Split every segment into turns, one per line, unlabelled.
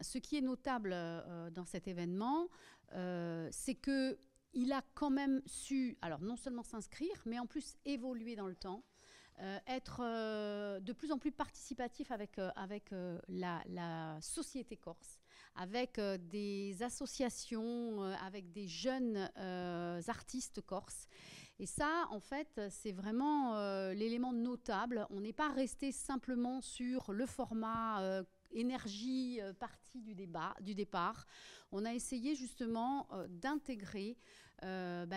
ce qui est notable dans cet événement, c'est qu'il a quand même su, alors non seulement s'inscrire, mais en plus évoluer dans le temps, être de plus en plus participatif avec la société corse, avec des associations, avec des jeunes artistes corses. Et ça, en fait, c'est vraiment l'élément notable. On n'est pas resté simplement sur le format énergie partie du départ. On a essayé justement d'intégrer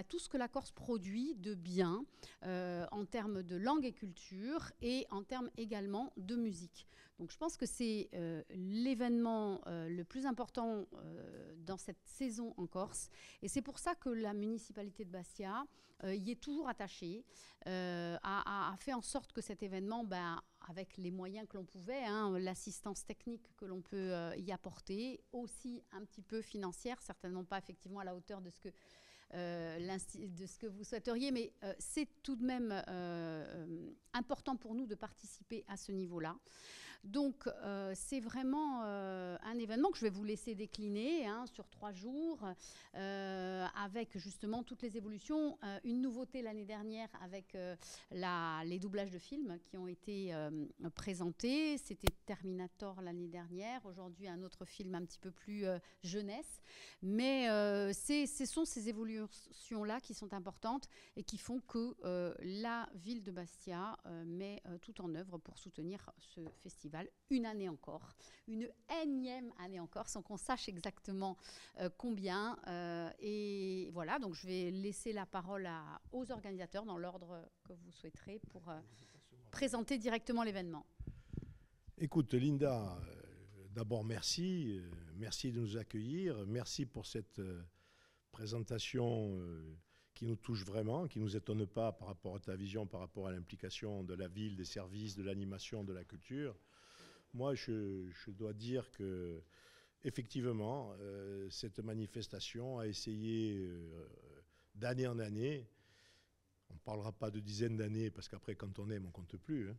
tout ce que la Corse produit de bien en termes de langue et culture et en termes également de musique. Donc je pense que c'est l'événement le plus important dans cette saison en Corse, et c'est pour ça que la municipalité de Bastia y est toujours attachée, a fait en sorte que cet événement, avec les moyens que l'on pouvait, l'assistance technique que l'on peut y apporter, aussi un petit peu financière, certainement pas effectivement à la hauteur de ce que vous souhaiteriez, mais c'est tout de même important pour nous de participer à ce niveau-là. Donc c'est vraiment un événement que je vais vous laisser décliner sur 3 jours, avec justement toutes les évolutions. Une nouveauté l'année dernière avec les doublages de films qui ont été présentés. C'était Terminator l'année dernière. Aujourd'hui, un autre film un petit peu plus jeunesse. Mais ce sont ces évolutions-là qui sont importantes et qui font que la ville de Bastia met tout en œuvre pour soutenir ce festival une année encore, une énième année encore, sans qu'on sache exactement combien. Et voilà, donc je vais laisser la parole aux organisateurs dans l'ordre que vous souhaiterez pour présenter directement l'événement.
Écoute, Linda, d'abord merci. Merci de nous accueillir. Merci pour cette présentation qui nous touche vraiment, qui ne nous étonne pas par rapport à ta vision, par rapport à l'implication de la ville, des services, de l'animation, de la culture. Moi, je dois dire que effectivement, cette manifestation a essayé d'année en année, on ne parlera pas de dizaines d'années, parce qu'après, quand on aime, on ne compte plus.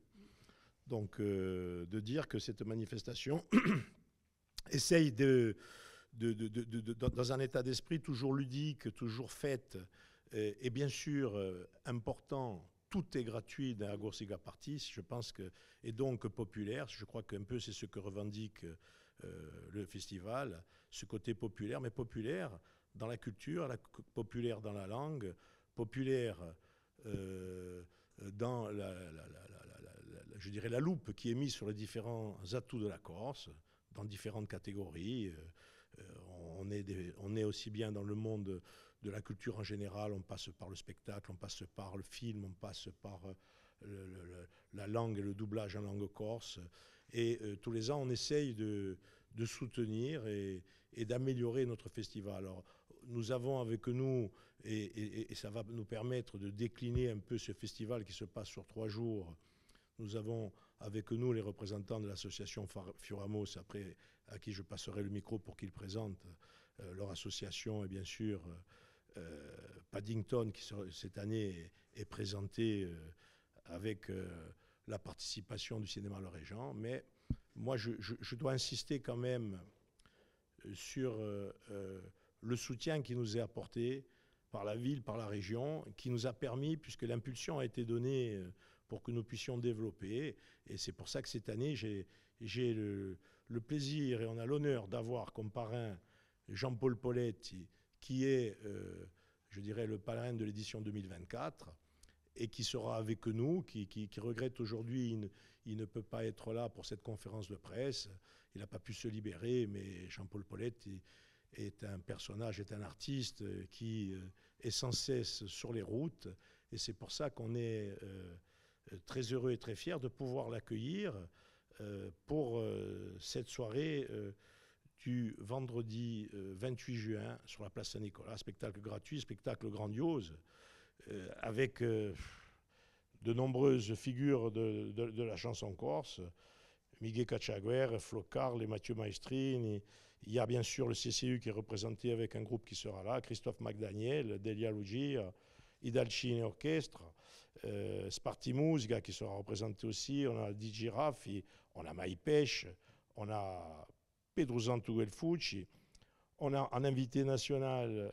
Donc, de dire que cette manifestation essaye dans un état d'esprit toujours ludique, toujours faite, et bien sûr important, tout est gratuit dans la Gorsiga Partis, je pense que, et donc populaire. Je crois qu'un peu c'est ce que revendique le festival, ce côté populaire, mais populaire dans la culture, populaire dans la langue, populaire dans je dirais la loupe qui est mise sur les différents atouts de la Corse, dans différentes catégories. On est aussi bien dans le monde de la culture en général, on passe par le spectacle, on passe par le film, on passe par la langue et le doublage en langue corse. Et tous les ans, on essaye de soutenir et d'améliorer notre festival. Alors, nous avons avec nous, et ça va nous permettre de décliner un peu ce festival qui se passe sur 3 jours. Nous avons avec nous les représentants de l'association Fioramos, après à qui je passerai le micro pour qu'ils présentent leur association, et bien sûr Paddington qui cette année est présenté avec la participation du cinéma Le Régent. Mais moi je dois insister quand même sur le soutien qui nous est apporté par la ville, par la région, qui nous a permis, puisque l'impulsion a été donnée pour que nous puissions développer. Et c'est pour ça que cette année, j'ai le plaisir et on a l'honneur d'avoir comme parrain Jean-Paul Poletti, qui est, je dirais, le parrain de l'édition 2024 et qui sera avec nous, qui regrette aujourd'hui, il ne peut pas être là pour cette conférence de presse. Il n'a pas pu se libérer, mais Jean-Paul Poletti est un personnage, est un artiste qui est sans cesse sur les routes. Et c'est pour ça qu'on est très heureux et très fiers de pouvoir l'accueillir pour cette soirée du vendredi 28 juin sur la place Saint-Nicolas. Spectacle gratuit, spectacle grandiose, avec de nombreuses figures de la chanson corse. Miguel Cachaguer, Flo Carl et Mathieu Maestrini. Il y a bien sûr le CCU qui est représenté avec un groupe qui sera là, Christophe McDaniel, Delia Lugia, Idalcine Orchestre, Sparti Musica qui sera représenté aussi, on a DJ Raffi, on a Maïpêche, on a Pedro Zantu El Fucci. On a en invité national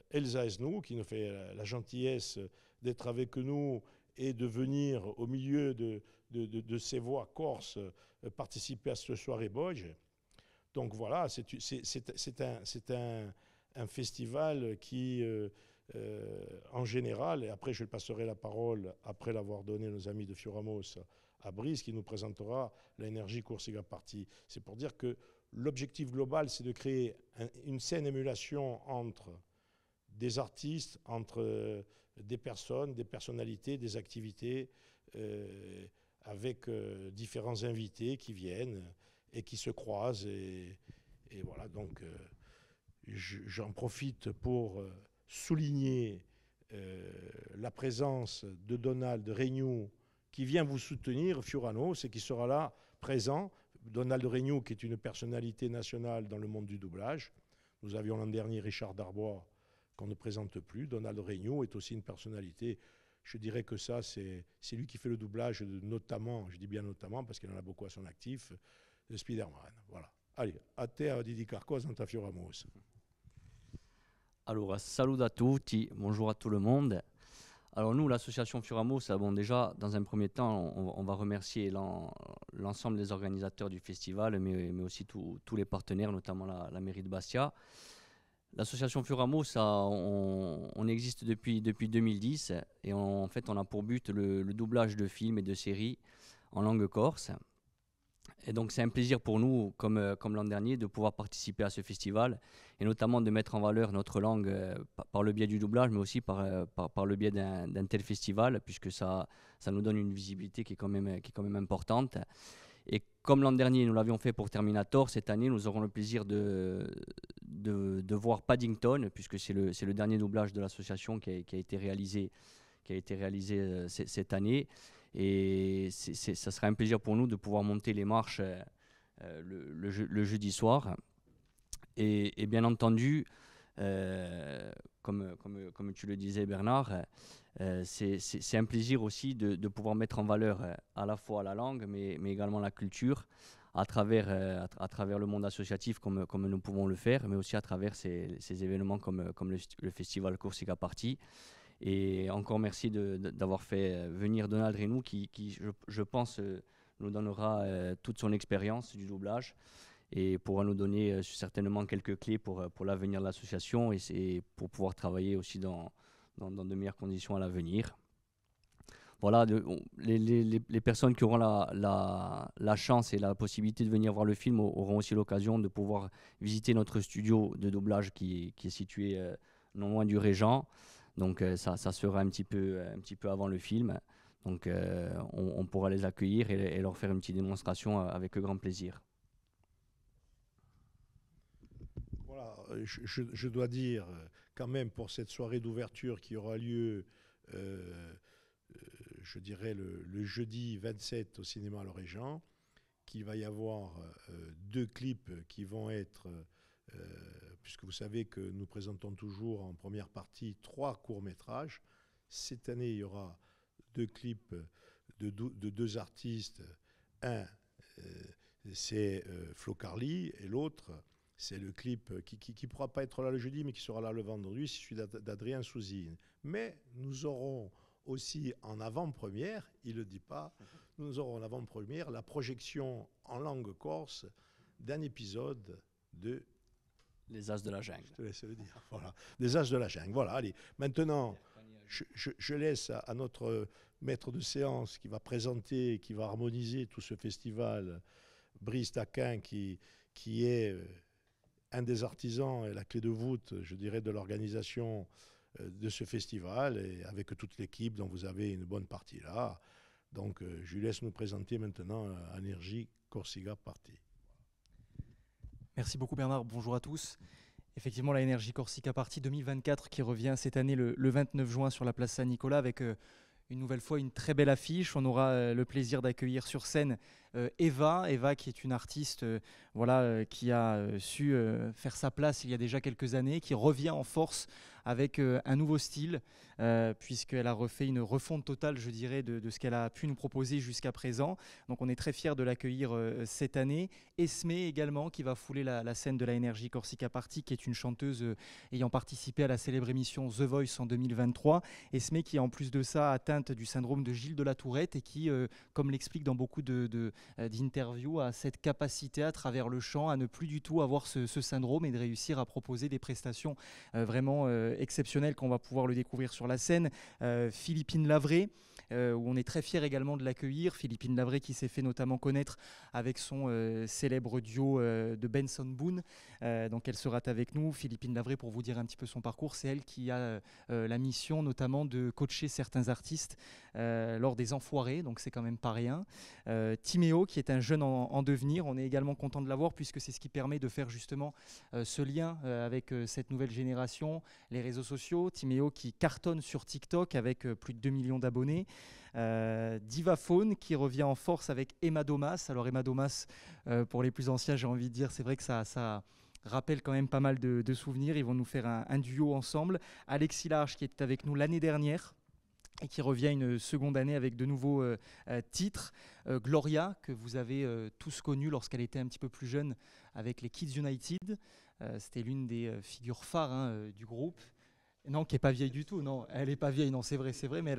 Elsa Esnou, qui nous fait la gentillesse d'être avec nous et de venir au milieu de ces voix corses participer à cette soirée Boj. Donc voilà, c'est un festival qui, en général, et après je passerai la parole, après l'avoir donné à nos amis de Fioramos à Brice, qui nous présentera l'énergie Corsica Party. C'est pour dire que l'objectif global, c'est de créer une saine émulation entre des artistes, entre des personnes, des personnalités, des activités, avec différents invités qui viennent et qui se croisent. Et voilà, donc j'en profite pour souligner la présence de Donald Regnou qui vient vous soutenir, Fioramos, et qui sera là, présent. Donald Regnou, qui est une personnalité nationale dans le monde du doublage. Nous avions l'an dernier Richard Darbois, qu'on ne présente plus. Donald Regnou est aussi une personnalité. Je dirais que ça, c'est lui qui fait le doublage, notamment, je dis bien notamment, parce qu'il en a beaucoup à son actif, de Spider-Man. Voilà. Allez, a te, Didi Carcos, dans ta Fioramos.
Alors, salut à tutti, bonjour à tout le monde. Alors nous, l'association Fioramos, bon, déjà, dans un premier temps, on va remercier l'ensemble des organisateurs du festival, mais aussi tous les partenaires, notamment la mairie de Bastia. L'association Fioramos, on existe depuis 2010 et en fait, on a pour but le doublage de films et de séries en langue corse. Et donc c'est un plaisir pour nous, comme l'an dernier, de pouvoir participer à ce festival et notamment de mettre en valeur notre langue par le biais du doublage, mais aussi par le biais d'un tel festival, puisque ça nous donne une visibilité qui est quand même importante. Et comme l'an dernier, nous l'avions fait pour Terminator, cette année, nous aurons le plaisir de voir Paddington, puisque c'est le dernier doublage de l'association qui a été réalisé cette année. Et ça sera un plaisir pour nous de pouvoir monter les marches le jeudi soir. Et bien entendu, comme tu le disais Bernard, c'est un plaisir aussi de pouvoir mettre en valeur à la fois la langue, mais également la culture à travers le monde associatif comme nous pouvons le faire, mais aussi à travers ces événements comme le festival Corsica Party. Et encore merci d'avoir fait venir Donald Regnou qui je pense, nous donnera toute son expérience du doublage et pourra nous donner certainement quelques clés pour l'avenir de l'association et pour pouvoir travailler aussi dans de meilleures conditions à l'avenir. Voilà, les personnes qui auront la chance et la possibilité de venir voir le film auront aussi l'occasion de pouvoir visiter notre studio de doublage qui est situé non loin du Régent. Donc ça sera un petit peu avant le film. Donc on pourra les accueillir et leur faire une petite démonstration avec grand plaisir.
Voilà, je dois dire quand même pour cette soirée d'ouverture qui aura lieu, je dirais le jeudi 27 au cinéma Le Régent, qu'il va y avoir 2 clips qui vont être... puisque vous savez que nous présentons toujours en première partie 3 courts-métrages. Cette année, il y aura 2 clips de 2 artistes. Un, c'est Flo Carli, et l'autre, c'est le clip qui ne pourra pas être là le jeudi, mais qui sera là le vendredi, c'est celui d'Adrien Souzine. Mais nous aurons aussi en avant-première, il ne le dit pas, nous aurons en avant-première la projection en langue corse d'un épisode de...
Les As de la Jungle.
Je te laisse le dire. Voilà. Les As de la Jungle. Voilà, allez. Maintenant, je laisse à notre maître de séance qui va présenter, qui va harmoniser tout ce festival, Brice Taquin, qui est un des artisans et la clé de voûte, je dirais, de l'organisation de ce festival, et avec toute l'équipe dont vous avez une bonne partie là. Donc, je lui laisse nous présenter maintenant Énergie Corsica Party.
Merci beaucoup Bernard, bonjour à tous. Effectivement, la Énergie Corsica Party 2024 qui revient cette année le 29 juin sur la place Saint-Nicolas avec une nouvelle fois une très belle affiche. On aura le plaisir d'accueillir sur scène Eva qui est une artiste voilà, qui a su faire sa place il y a déjà quelques années, qui revient en force avec un nouveau style, puisqu'elle a refait une refonte totale, je dirais, de ce qu'elle a pu nous proposer jusqu'à présent. Donc on est très fiers de l'accueillir cette année. Esme également, qui va fouler la scène de la Energy Corsica Party, qui est une chanteuse ayant participé à la célèbre émission The Voice en 2023. Esme qui, en plus de ça, atteinte du syndrome de Gilles de la Tourette et qui, comme l'explique dans beaucoup d'interviews, a cette capacité à travers le chant à ne plus du tout avoir ce syndrome et de réussir à proposer des prestations vraiment exceptionnelles qu'on va pouvoir le découvrir sur la scène. Philippine Lavray, où on est très fiers également de l'accueillir. Philippine Lavray qui s'est fait notamment connaître avec son célèbre duo de Benson Boone. Donc elle sera avec nous. Philippine Lavray, pour vous dire un petit peu son parcours, c'est elle qui a la mission notamment de coacher certains artistes lors des Enfoirés, donc c'est quand même pas rien. Timéo, qui est un jeune en devenir, on est également content de l'avoir puisque c'est ce qui permet de faire justement ce lien avec cette nouvelle génération, les réseaux sociaux. Timéo qui cartonne sur TikTok avec plus de 2 millions d'abonnés. Divaphone qui revient en force avec Emma Domas. Alors Emma Domas, pour les plus anciens, j'ai envie de dire, c'est vrai que ça rappelle quand même pas mal de souvenirs. Ils vont nous faire un duo ensemble. Alexis Large qui était avec nous l'année dernière et qui revient une seconde année avec de nouveaux titres. Gloria, que vous avez tous connue lorsqu'elle était un petit peu plus jeune avec les Kids United. C'était l'une des figures phares du groupe. Non, qui n'est pas vieille du tout. Non, elle n'est pas vieille, non, c'est vrai, mais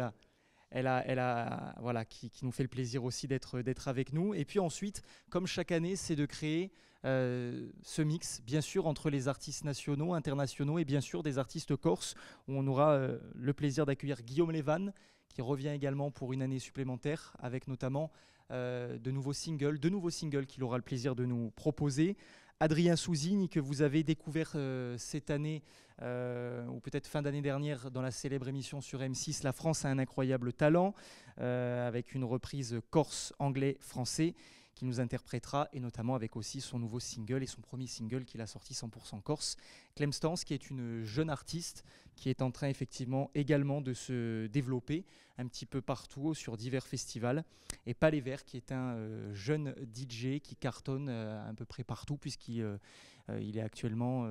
voilà, qui nous fait le plaisir aussi d'être avec nous. Et puis ensuite, comme chaque année, c'est de créer ce mix, bien sûr, entre les artistes nationaux, internationaux et bien sûr des artistes corses, où on aura le plaisir d'accueillir Guillaume Levan, qui revient également pour une année supplémentaire, avec notamment de nouveaux singles qu'il aura le plaisir de nous proposer. Adrien Souzini, que vous avez découvert cette année, ou peut-être fin d'année dernière, dans la célèbre émission sur M6, La France a un incroyable talent, avec une reprise corse, anglais, français, qui nous interprétera, et notamment avec aussi son nouveau single et son premier single qu'il a sorti 100% corse. Clem Stance, qui est une jeune artiste, qui est en train effectivement également de se développer un petit peu partout sur divers festivals. Et Palais Vert, qui est un jeune DJ qui cartonne à peu près partout, puisqu'il est actuellement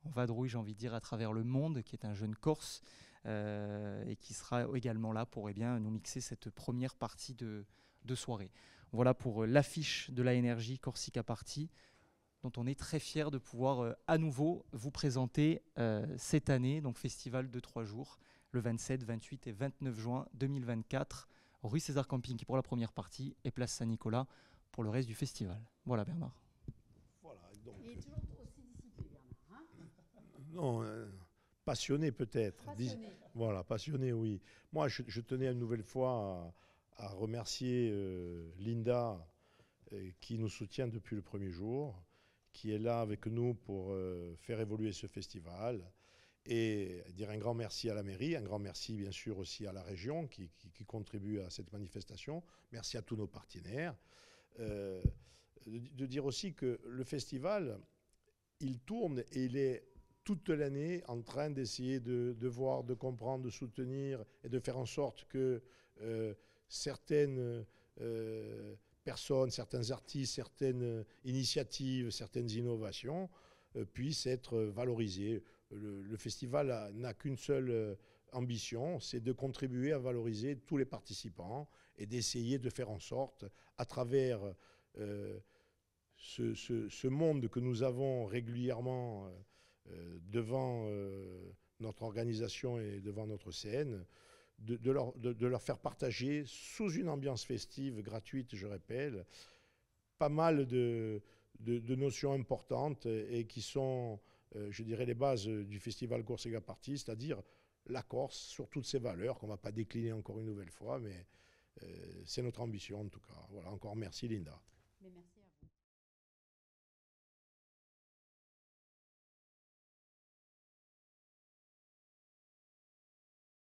en vadrouille, j'ai envie de dire, à travers le monde, qui est un jeune corse, et qui sera également là pour nous mixer cette première partie de soirée. Voilà pour l'affiche de la Energy Corsica Party, dont on est très fiers de pouvoir à nouveau vous présenter cette année, donc festival de 3 jours, le 27, 28 et 29 juin 2024, rue César Camping pour la première partie et place Saint-Nicolas pour le reste du festival. Voilà Bernard.
Voilà, donc,
Il est toujours aussi dissipé, Bernard.
non, passionné peut-être.
Passionné.
Voilà, passionné, oui. Moi, je tenais une nouvelle fois à remercier Linda, qui nous soutient depuis le premier jour, qui est là avec nous pour faire évoluer ce festival, et dire un grand merci à la mairie, un grand merci bien sûr aussi à la région qui contribue à cette manifestation. Merci à tous nos partenaires. De dire aussi que le festival, il tourne et il est toute l'année en train d'essayer de voir, de comprendre, de soutenir et de faire en sorte que certaines personnes, certains artistes, certaines initiatives, certaines innovations puissent être valorisées. Le festival n'a qu'une seule ambition, c'est de contribuer à valoriser tous les participants et d'essayer de faire en sorte, à travers ce monde que nous avons régulièrement devant notre organisation et devant notre scène, de leur faire partager, sous une ambiance festive, gratuite, je répète, pas mal de notions importantes et qui sont, je dirais, les bases du festival Corsica Party, c'est-à-dire la Corse sur toutes ses valeurs, qu'on ne va pas décliner encore une nouvelle fois, mais c'est notre ambition en tout cas. Voilà, encore merci Linda.
Mais merci.